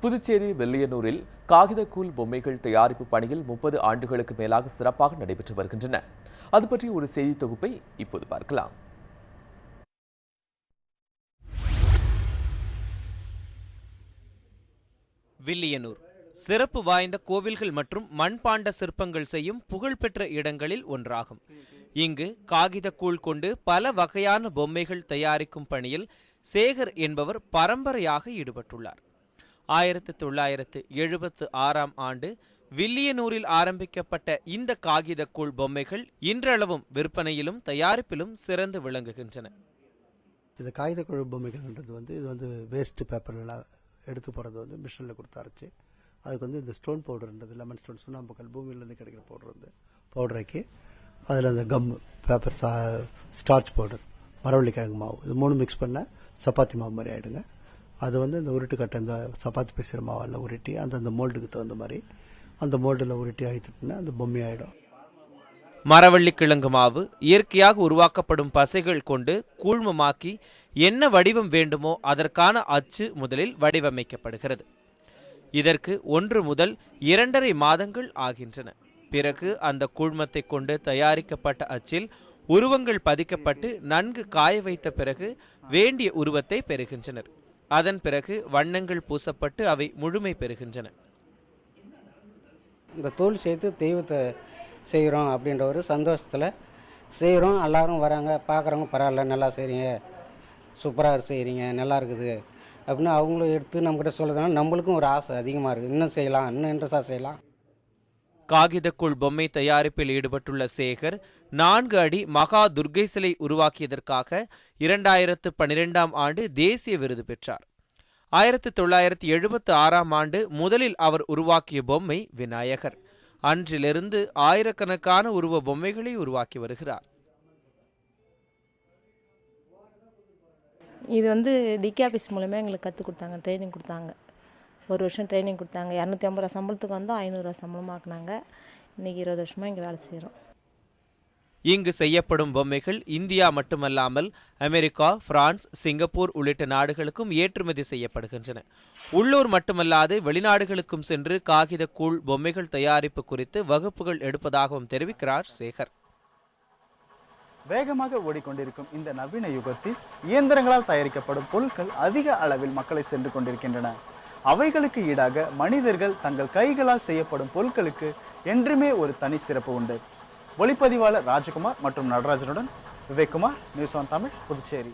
புதுச்சேரி வில்லியனூரில் காகிதக்கூழ் பொம்மைகள் தயாரிப்பு பணியில் 30 ஆண்டுகளுக்கு மேலாக சிறப்பாக நடைபெற்று வருகின்றன. அது பற்றி ஒரு செய்தி தொகுப்பை இப்போது பார்க்கலாம். வில்லியனூர் சிறப்பு வாய்ந்த கோவில்கள் மற்றும் மண்பாண்ட சிற்பங்கள் செய்யும் புகழ்பெற்ற இடங்களில் ஒன்றாகும். இங்கு காகிதக்கூழ் கொண்டு பல வகையான பொம்மைகள் தயாரிக்கும் பணியில் சேகர் என்பவர் பரம்பரையாக ஈடுபட்டுள்ளார். 1976ஆம் ஆண்டு வில்லியனூரில் ஆரம்பிக்கப்பட்ட இந்த காகிதக்கூழ் பொம்மைகள் இன்றளவும் விற்பனையிலும் தயாரிப்பிலும் சிறந்து விளங்குகின்றன. இந்த காகிதக்கூழ் பொம்மைகள்ன்றது இது வேஸ்ட் பேப்பர்லாம் எடுத்து போகிறது மிஷினில் கொடுத்து அரைச்சி அதுக்கு இந்த ஸ்டோன் பவுடர்ன்றது லெமன் ஸ்டோன் சுண்ணாம்புக்கல் பூமியிலேருந்து கிடைக்கிற பவுடர் பவுடராக்கி அதில் அந்த கம் பேப்பர் ஸ்டார்ச் பவுடர் மரவள்ளிக்கிழங்கு மாவு இது 3 மிக்ஸ் பண்ண சப்பாத்தி மாவு மாதிரி ஆகிடுங்க. அது இந்த உருட்டுக்கட்டை இந்த சப்பாத்தி பேசுகிற மாவெல்லாம் உருட்டி அந்த மோல்டுக்கு தகுந்த மாதிரி அந்த மோல்டில் உருட்டி அழித்துட்டுனா அந்த பொம்மை ஆகிடும். மரவள்ளிக்கிழங்கு மாவு இயற்கையாக உருவாக்கப்படும் பசைகள் கொண்டு கூழ்மமாக்கி என்ன வடிவம் வேண்டுமோ அதற்கான அச்சு முதலில் வடிவமைக்கப்படுகிறது. இதற்கு 1 முதல் 2.5 மாதங்கள் ஆகின்றன. பிறகு அந்த கூழ்மத்தை கொண்டு தயாரிக்கப்பட்ட அச்சில் உருவங்கள் பதிக்கப்பட்டு நன்கு காய வைத்த பிறகு வேண்டிய உருவத்தை பெறுகின்றனர். அதன் பிறகு வண்ணங்கள் பூசப்பட்டு அவை முழுமை பெறுகின்றன. இந்த தோல் சேர்த்து தெய்வத்தை செய்கிறோம் அப்படின்ற ஒரு சந்தோஷத்தில் செய்கிறோம். எல்லாரும் வராங்க, பார்க்குறவங்க பரவாயில்ல நல்லா செய்கிறீங்க, சூப்பராக செய்கிறீங்க, நல்லா இருக்குது அப்படின்னு அவங்களும் எடுத்து நம்மகிட்ட சொல்கிறதுனால நம்மளுக்கும் ஒரு ஆசை அதிகமாக இருக்குது. இன்னும் செய்யலாம், இன்னும் இன்ட்ரெஸ்டாக செய்யலாம். காகிதக்கூழ் பொம்மை தயாரிப்பில் ஈடுபட்டுள்ள சேகர் 4 அடி மகா துர்க்கை சிலை உருவாக்கியதற்காக 2012ஆம் ஆண்டு தேசிய விருது பெற்றார். 1976ஆம் ஆண்டு முதலில் அவர் உருவாக்கிய பொம்மை விநாயகர். அன்றிலிருந்து ஆயிரக்கணக்கான உருவ பொம்மைகளை உருவாக்கி வருகிறார். இது டிகே ஆஃபீஸ் மூலமே எங்களுக்கு கற்றுக் கொடுத்தாங்க, ட்ரைனிங் கொடுத்தாங்க. 1 வருஷம் ட்ரைனிங் கொடுத்தாங்க. 250 ரூபா சம்பளத்துக்கு 500 ரூபா சம்பளமாக்குனாங்க. இன்றைக்கி 20 வருஷமாக இங்கே வேலை செய்கிறோம். இங்கு செய்யப்படும் பொம்மைகள் இந்தியா மட்டுமல்லாமல் அமெரிக்கா, பிரான்ஸ், சிங்கப்பூர் உள்ளிட்ட நாடுகளுக்கும் ஏற்றுமதி செய்யப்படுகின்றன. உள்ளூர் மட்டுமல்லாது வெளிநாடுகளுக்கும் சென்று காகிதக்கூழ் பொம்மைகள் தயாரிப்பு குறித்து வகுப்புகள் எடுப்பதாகவும் தெரிவிக்கிறார் சேகர். வேகமாக ஓடிக்கொண்டிருக்கும் இந்த நவீன யுகத்தில் இயந்திரங்களால் தயாரிக்கப்படும் பொருட்கள் அதிக அளவில் மக்களை சென்று கொண்டிருக்கின்றன. அவைகளுக்கு ஈடாக மனிதர்கள் தங்கள் கைகளால் செய்யப்படும் பொருட்களுக்கு என்றுமே ஒரு தனி சிறப்பு உண்டு. ஒளிப்பதிவாளர் ராஜகுமார் மற்றும் நடராஜனுடன் விவேக்குமார், நியூஸ் ஆன் தமிழ், புதுச்சேரி.